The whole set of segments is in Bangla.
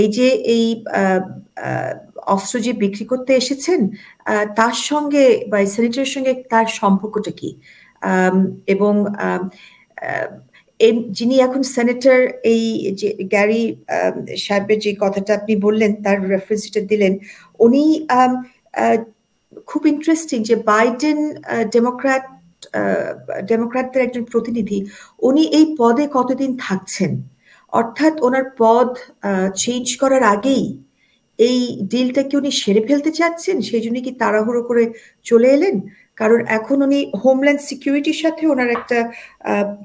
এই যে এই অস্ত্র যে বিক্রি করতে এসেছেন তার সঙ্গে বা সেনেটরের সঙ্গে তার সম্পর্কটা কি, এবং যিনি এখন সেনেটর, এই যে গ্যারি সাহেবের যে কথাটা আপনি বললেন, তার রেফারেন্সটা দিলেন, উনি খুব ইন্টারেস্টিং যে বাইডেন ডেমোক্র্যাটদের একজন প্রতিনিধি, উনি এই পদে কতদিন থাকছেন, অর্থাৎ ওনার পদ চেঞ্জ করার আগেই এই ডিলটাকে উনি সেরে ফেলতে চাচ্ছেন, সেই জন্য কি তাড়াহুড়ো করে চলে এলেন? কারণ এখন উনি হোমল্যান্ড সিকিউরিটির সাথে ওনার একটা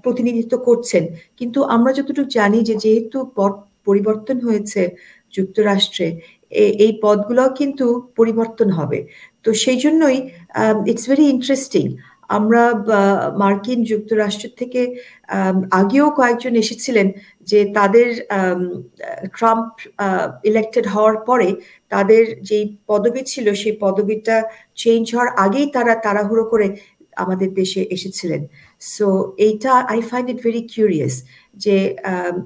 প্রতিনিধিত্ব করছেন, কিন্তু আমরা যতটুকু জানি যে যেহেতু পদ পরিবর্তন হয়েছে যুক্তরাষ্ট্রে, এই পদগুলো কিন্তু পরিবর্তন হবে। তো সেই জন্যই ইটস ভেরি ইন্টারেস্টিং। আমরা মার্কিন যুক্তরাষ্ট্র থেকে আগেও কয়েকজন এসেছিলেন যে তাদের ট্রাম্প ইলেক্টেড হওয়ার পরে তাদের যে পদবি ছিল সেই পদবিটা চেঞ্জ হওয়ার আগেই তারা তাড়াহুড়ো করে আমাদের দেশে এসেছিলেন। সো এইটা I find it very curious যে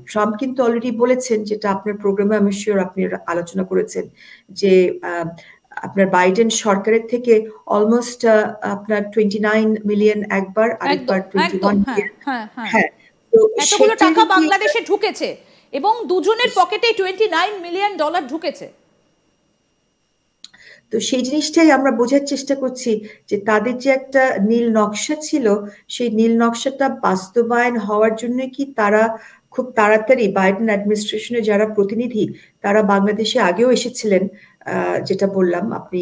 ট্রাম্প কিন্তু অলরেডি বলেছেন, যেটা আপনার প্রোগ্রামে আমি শিওর আপনি আলোচনা করেছেন, যে আপনার বাইডেন সরকারের থেকে অলমোস্ট আপনার 29 মিলিয়ন একবার, আরেকবার 21 মিলিয়ন, হ্যাঁ, এতগুলো টাকা বাংলাদেশে ঢুকেছে এবং দুজনের পকেটে 29 মিলিয়ন ডলার ঢুকেছে। তো সেই জিনিসটাই আমরা বোঝার চেষ্টা করছি যে তাদের যে একটা নীল নকশা ছিল, সেই নীল নকশাটা বাস্তবায়ন হওয়ার জন্য কি তারা খুব তাড়াতাড়ি, বাইডেন অ্যাডমিনিস্ট্রেশনের যারা প্রতিনিধি তারা বাংলাদেশে আগেও এসেছিলেন, যেটা বললাম, আপনি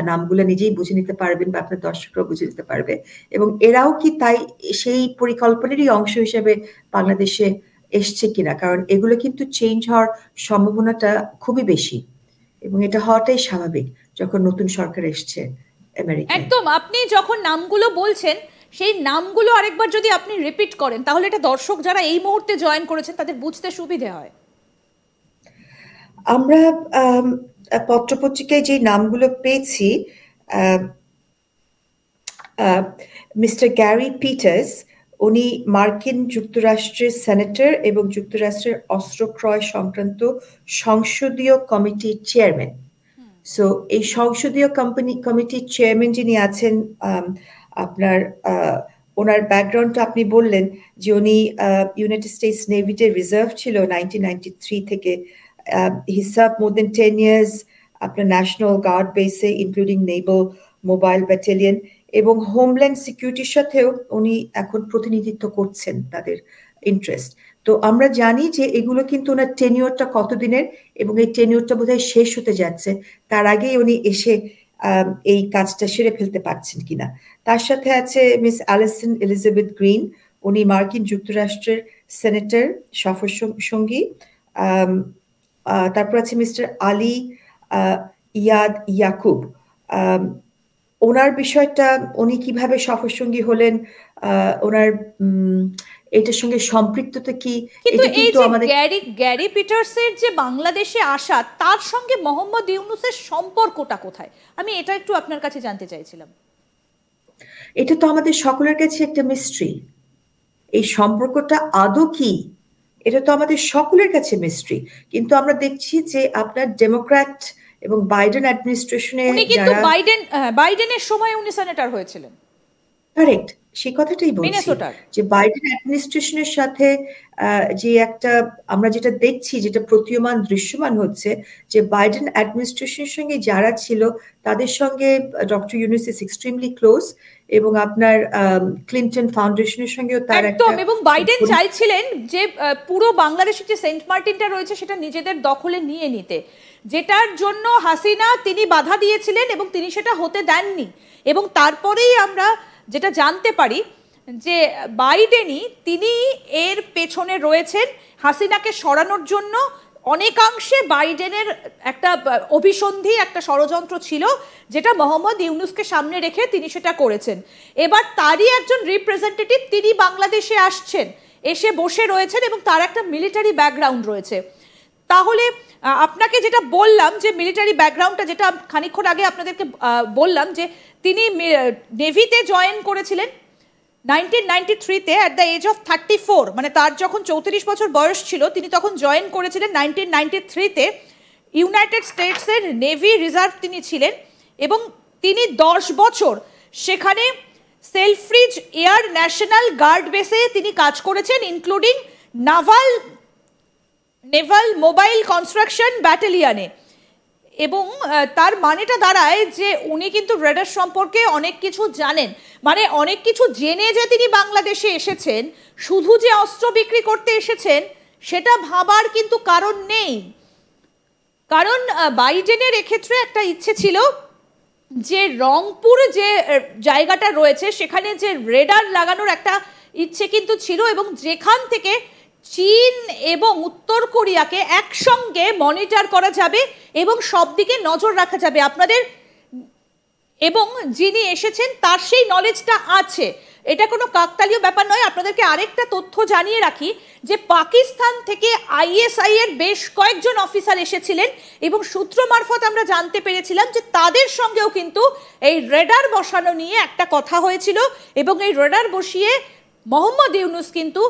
নামগুলো নিজেই বুঝে নিতে পারবেন বা আপনার দর্শকরাও বুঝে নিতে পারবে, এবং এরাও কি তাই সেই পরিকল্পনারই অংশ হিসেবে বাংলাদেশে এসছে কিনা, কারণ এগুলো কিন্তু চেঞ্জ হওয়ার সম্ভাবনাটা খুবই বেশি এবং এটা হওয়াটাই স্বাভাবিক যখন নতুন সরকার এসছে আমেরিকায়। একদম, আপনি যখন নামগুলো বলছেন সেই নামগুলো আরেকবার যদি আপনি রিপিট করেন তাহলে এটা দর্শক যারা এই মুহূর্তে জয়েন করেছেন তাদের বুঝতে সুবিধে হয়। আমরা পত্রপত্রিকায় যে নামগুলো পেয়েছি, মিস্টার গ্যারি পিটার্স, উনি মার্কিন যুক্তরাষ্ট্রের সেনেটর এবং যুক্তরাষ্ট্রের অস্ত্র ক্রয় সংক্রান্ত সংসদীয় কমিটির চেয়ারম্যান। সো এই সংসদীয় কমিটির চেয়ারম্যান যিনি আছেন, আপনার ওনার ব্যাকগ্রাউন্ডটা আপনি বললেন যে উনি ইউনাইটেড স্টেটস নেভিতে রিজার্ভ ছিল 1993 থেকে। হি সার্ভ মোর দেন 10 ইয়ার্স আপনার ন্যাশনাল গার্ড বেসে, ইনক্লুডিং নেভাল মোবাইল ব্যাটালিয়ন, এবং হোমল্যান্ড সিকিউরিটির সাথেও উনি এখন প্রতিনিধিত্ব করছেন তাদের ইন্টারেস্ট। তো আমরা জানি যে এগুলো কিন্তু ওনার টেনিওরটা কতদিনের, এবং এই টেনিওরটা বোধহয় শেষ হতে যাচ্ছে, তার আগেই উনি এসে এই কাজটা সেরে ফেলতে পারছেন কিনা। তার সাথে আছে মিস অ্যালিসন এলিজাবেথ গ্রিন, উনি মার্কিন যুক্তরাষ্ট্রের সেনেটর সফর সঙ্গী। তারপর আছে মিস্টার আলী ইয়াদ ইয়াকুব, ওনার বিষয়টা উনি কিভাবে সফরসঙ্গী হলেন, ওনার এটার সঙ্গে সম্পৃক্ততা কি, এটা কিন্তু আমাদের গ্যারি পিটার্সের যে বাংলাদেশে আসা, তার সঙ্গে মোহাম্মদ ইউনূসের সম্পর্কটা কোথায়, আমি এটা একটু আপনার কাছে জানতে চাইছিলাম। এটা তো আমাদের সকলের কাছে একটা মিস্ট্রি, এই সম্পর্কটা আদৌ কি, এটা তো আমাদের সকলের কাছে মিস্ট্রি। কিন্তু আমরা দেখছি যে আপনার ডেমোক্র্যাট এবং বাইডেন অ্যাডমিনিস্ট্রেশনে যারা, বাইডেনের সময় উনি সেনেটর হয়েছিলেন, কারেক্ট, সেই কথাটাই বলছি যে বাইডেন অ্যাডমিনিস্ট্রেশনের সাথে যে একটা আমরা যেটা দেখছি, যেটা প্রতীয়মান দৃশ্যমান হচ্ছে, যে বাইডেন অ্যাডমিনিস্ট্রেশনের সঙ্গে যারা ছিল তাদের সঙ্গে doctor Yunus is extremely close, এবং আপনার ক্লিনটন ফাউন্ডেশনের সঙ্গেও তার একদম, এবং বাইডেন চাইছিলেন যে পুরো বাংলাদেশের যে সেন্ট মার্টিনটা রয়েছে সেটা নিজেদের দখলে নিয়ে নিতে, যেটার জন্য হাসিনা তিনি বাধা দিয়েছিলেন এবং তিনি সেটা হতে দেননি। এবং তারপরেই আমরা যেটা জানতে পারি যে বাইডেনই তিনি এর পেছনে রয়েছেন, হাসিনাকে সরানোর জন্য অনেকাংশে বাইডেনের একটা অভিসন্ধি, একটা ষড়যন্ত্র ছিল, যেটা মোহাম্মদ ইউনূসকে সামনে রেখে তিনি সেটা করেছেন। এবার তারই একজন রিপ্রেজেন্টেটিভ তিনি বাংলাদেশে আসছেন, এসে বসে রয়েছেন, এবং তার একটা মিলিটারি ব্যাকগ্রাউন্ড রয়েছে। তাহলে আপনাকে যেটা বললাম যে মিলিটারি ব্যাকগ্রাউন্ডটা, যেটা খানিকক্ষণ আগে আপনাদেরকে বললাম যে তিনি নেভিতে জয়েন করেছিলেন 1993-তে অ্যাট দ্য এজ অফ 34, মানে তার যখন 34 বছর বয়স ছিল তিনি তখন জয়েন করেছিলেন 1993-তে ইউনাইটেড স্টেটসের নেভি রিজার্ভ তিনি ছিলেন এবং তিনি 10 বছর সেখানে সেলফ্রিজ এয়ার ন্যাশনাল গার্ড বেসে তিনি কাজ করেছেন, ইনক্লুডিং নেভাল মোবাইল কনস্ট্রাকশন ব্যাটালিয়নে। এবং তার মানেটা দাঁড়ায় যে উনি কিন্তু রেডার সম্পর্কে অনেক কিছু জানেন, মানে অনেক কিছু জেনে যে তিনি বাংলাদেশে এসেছেন, শুধু যে অস্ত্র বিক্রি করতে এসেছেন সেটা ভাবার কিন্তু কারণ নেই। কারণ বাইডেনের এক্ষেত্রে একটা ইচ্ছে ছিল যে রংপুর যে জায়গাটা রয়েছে সেখানে যে রেডার লাগানোর একটা ইচ্ছে কিন্তু ছিল, এবং যেখান থেকে চীন এবং উত্তর কোরিয়াকে একসঙ্গে মনিটর করা যাবে এবং সব দিকে নজর রাখা যাবে আপনাদের, এবং যিনি এসেছেন তার সেই নলেজটা আছে। এটা কোনো কাকতালীয় ব্যাপার নয়। আপনাদেরকে আরেকটা তথ্য জানিয়ে রাখি যে পাকিস্তান থেকে আইএসআই এর বেশ কয়েকজন অফিসার এসেছিলেন এবং সূত্র মারফত আমরা জানতে পেরেছিলাম যে তাদের সঙ্গেও কিন্তু এই রেডার বসানো নিয়ে একটা কথা হয়েছিল, এবং এই রেডার বসিয়ে মোহাম্মদ ইউনূস কিন্তু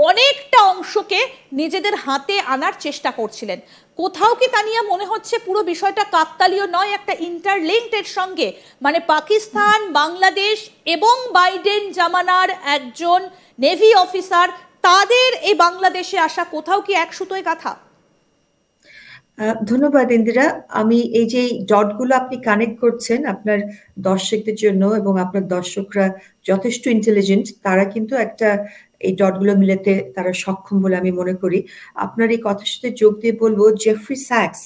অনেকটা অংশকে নিজেদের হাতে আনার চেষ্টা করছিলেন। কোথাও কি তানিয়া মনে হচ্ছে পুরো বিষয়টা কাকতালীয় নয়, একটা ইন্টারলিঙ্কড সঙ্গে, মানে পাকিস্তান, বাংলাদেশ এবং বাইডেন জামানার একজন নেভি অফিসার তাদের এই বাংলাদেশে আসা কোথাও কি এক সুতোয় গাঁথা? ধন্যবাদ ইন্দিরা। আমি এই যে ডটগুলো আপনি কানেক্ট করছেন আপনার দর্শকদের জন্য, এবং আপনার দর্শকরা যথেষ্ট ইন্টেলিজেন্ট, তারা কিন্তু একটা এই ডটগুলো মিলাতে তারা সক্ষম বলে আমি মনে করি। আপনার এই কথার সাথে যোগ দিয়ে বলবো, জেফ্রি স্যাক্স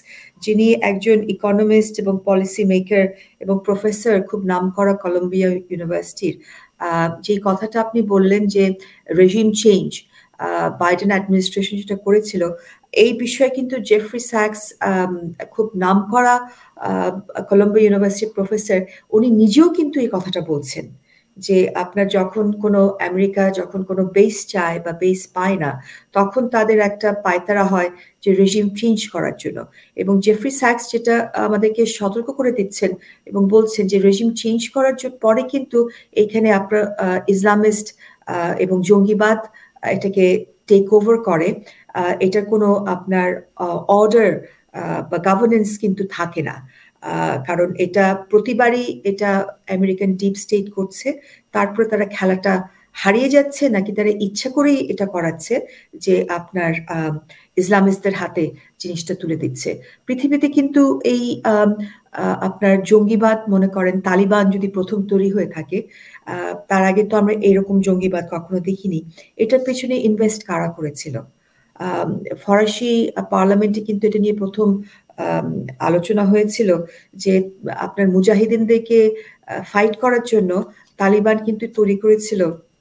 যিনি একজন ইকোনমিস্ট এবং পলিসি মেকার এবং প্রফেসর, খুব নামকরা কলম্বিয়া ইউনিভার্সিটির, যে কথাটা আপনি বললেন যে রেজিম চেঞ্জ বাইডেন অ্যাডমিনিস্ট্রেশন যেটা করেছিল, এই বিষয়ে কিন্তু জেফ্রি স্যাক্স খুব নামকরা কলম্বিয়া ইউনিভার্সিটির প্রফেসর, উনি নিজেও কিন্তু এই কথাটা বলছেন যে আপনার যখন কোনো আমেরিকা যখন কোনো বেস চায় বা বেস পায় না, তখন তাদের একটা পায়তারা হয় যে রেজিম চেঞ্জ করার জন্য। এবং জেফ্রি স্যাক্স যেটা আমাদেরকে সতর্ক করে দিচ্ছেন এবং বলছেন যে রেজিম চেঞ্জ করার পরে কিন্তু এখানে আপনার ইসলামিস্ট এবং জঙ্গিবাদ এটাকে টেক ওভার করে, এটার কোনো আপনার অর্ডার বা গভর্নেন্স কিন্তু থাকে না। কারণ এটা প্রতিবারই এটা আমেরিকান ডিপ স্টেট করছে, তারপরে তারা খেলাটা হারিয়ে যাচ্ছে নাকি তারা ইচ্ছা করেই এটা করাচ্ছে যে আপনার ইসলামিস্টদের হাতে জিনিসটা তুলে দিচ্ছে। পৃথিবীতে কিন্তু এই আপনার জঙ্গিবাদ, মনে করেন তালিবান যদি প্রথম তৈরি হয়ে থাকে, তার আগে তো আমরা এরকম জঙ্গিবাদ কখনো দেখিনি। এটার পেছনে ইনভেস্ট কারা করেছিল? ফরাসি পার্লামেন্টে কিন্তু এটা নিয়ে প্রথম আলোচনা হয়েছিল যে আপনার মুজাহিদিনদেরকে ফাইট করার জন্য তালিবান কিন্তু তৈরি করেছিল